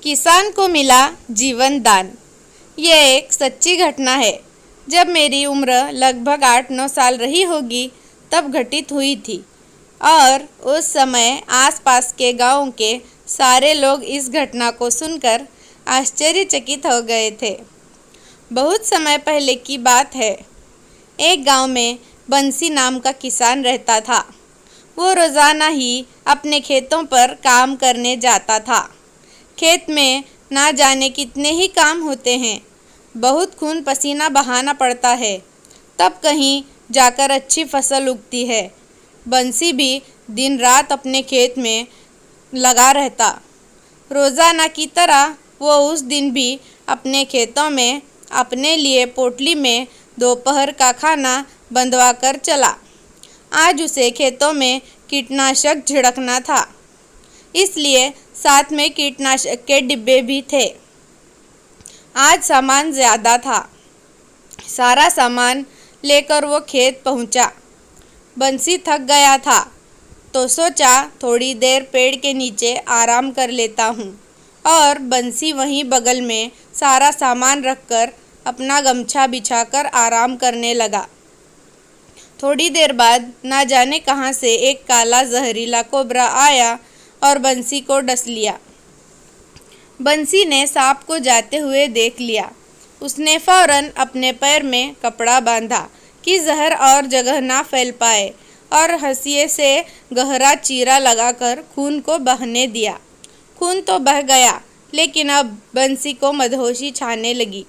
किसान को मिला जीवन दान। यह एक सच्ची घटना है। जब मेरी उम्र लगभग 8-9 साल रही होगी तब घटित हुई थी और उस समय आसपास के गांवों के सारे लोग इस घटना को सुनकर आश्चर्यचकित हो गए थे। बहुत समय पहले की बात है। एक गांव में बंसी नाम का किसान रहता था। वो रोज़ाना ही अपने खेतों पर काम करने जाता था। खेत में ना जाने कितने ही काम होते हैं, बहुत खून पसीना बहाना पड़ता है, तब कहीं जाकर अच्छी फसल उगती है। बंसी भी दिन रात अपने खेत में लगा रहता। रोज़ाना की तरह वो उस दिन भी अपने खेतों में अपने लिए पोटली में दोपहर का खाना बंधवा कर चला। आज उसे खेतों में कीटनाशक छिड़कना था, इसलिए साथ में कीटनाशक के डिब्बे भी थे। आज सामान ज़्यादा था। सारा सामान लेकर वो खेत पहुंचा। बंसी थक गया था तो सोचा थोड़ी देर पेड़ के नीचे आराम कर लेता हूँ, और बंसी वहीं बगल में सारा सामान रखकर अपना गमछा बिछाकर आराम करने लगा। थोड़ी देर बाद ना जाने कहाँ से एक काला जहरीला कोबरा आया और बंसी को डस लिया। बंसी ने सांप को जाते हुए देख लिया। उसने फौरन अपने पैर में कपड़ा बांधा कि जहर और जगह ना फैल पाए, और हंसिए से गहरा चीरा लगाकर खून को बहने दिया। खून तो बह गया, लेकिन अब बंसी को मदहोशी छाने लगी।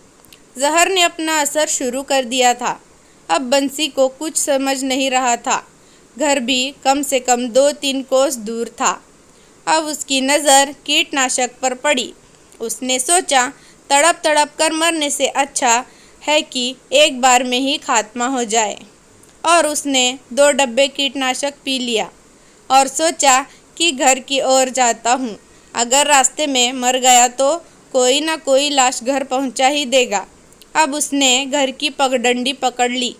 जहर ने अपना असर शुरू कर दिया था। अब बंसी को कुछ समझ नहीं रहा था। घर भी कम से कम 2-3 कोस दूर था। अब उसकी नज़र कीटनाशक पर पड़ी। उसने सोचा तड़प तड़प कर मरने से अच्छा है कि एक बार में ही खात्मा हो जाए, और उसने 2 डब्बे कीटनाशक पी लिया और सोचा कि घर की ओर जाता हूँ। अगर रास्ते में मर गया तो कोई ना कोई लाश घर पहुँचा ही देगा। अब उसने घर की पगडंडी पकड़ ली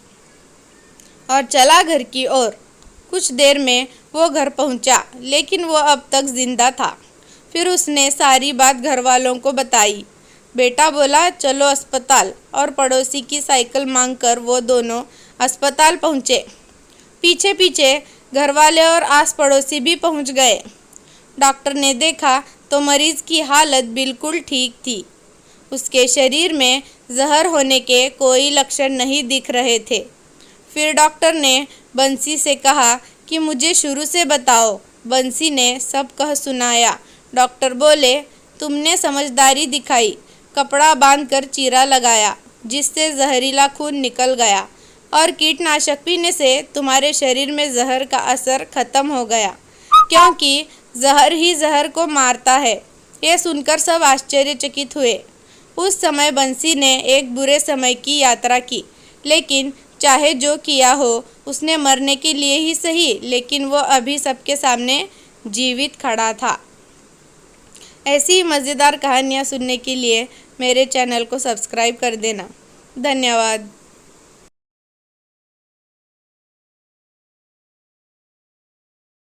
और चला घर की ओर। कुछ देर में वो घर पहुंचा, लेकिन वो अब तक जिंदा था। फिर उसने सारी बात घर वालों को बताई। बेटा बोला चलो अस्पताल, और पड़ोसी की साइकिल मांगकर वो दोनों अस्पताल पहुंचे। पीछे पीछे घर वाले और आस पड़ोसी भी पहुंच गए। डॉक्टर ने देखा तो मरीज की हालत बिल्कुल ठीक थी। उसके शरीर में जहर होने के कोई लक्षण नहीं दिख रहे थे। फिर डॉक्टर ने बंसी से कहा कि मुझे शुरू से बताओ। बंसी ने सब कह सुनाया। डॉक्टर बोले तुमने समझदारी दिखाई, कपड़ा बांधकर चीरा लगाया जिससे जहरीला खून निकल गया, और कीटनाशक पीने से तुम्हारे शरीर में जहर का असर खत्म हो गया, क्योंकि जहर ही जहर को मारता है। ये सुनकर सब आश्चर्यचकित हुए। उस समय बंसी ने एक बुरे समय की यात्रा की, लेकिन चाहे जो किया हो, उसने मरने के लिए ही सही, लेकिन वो अभी सबके सामने जीवित खड़ा था। ऐसी मज़ेदार कहानियाँ सुनने के लिए मेरे चैनल को सब्सक्राइब कर देना। धन्यवाद।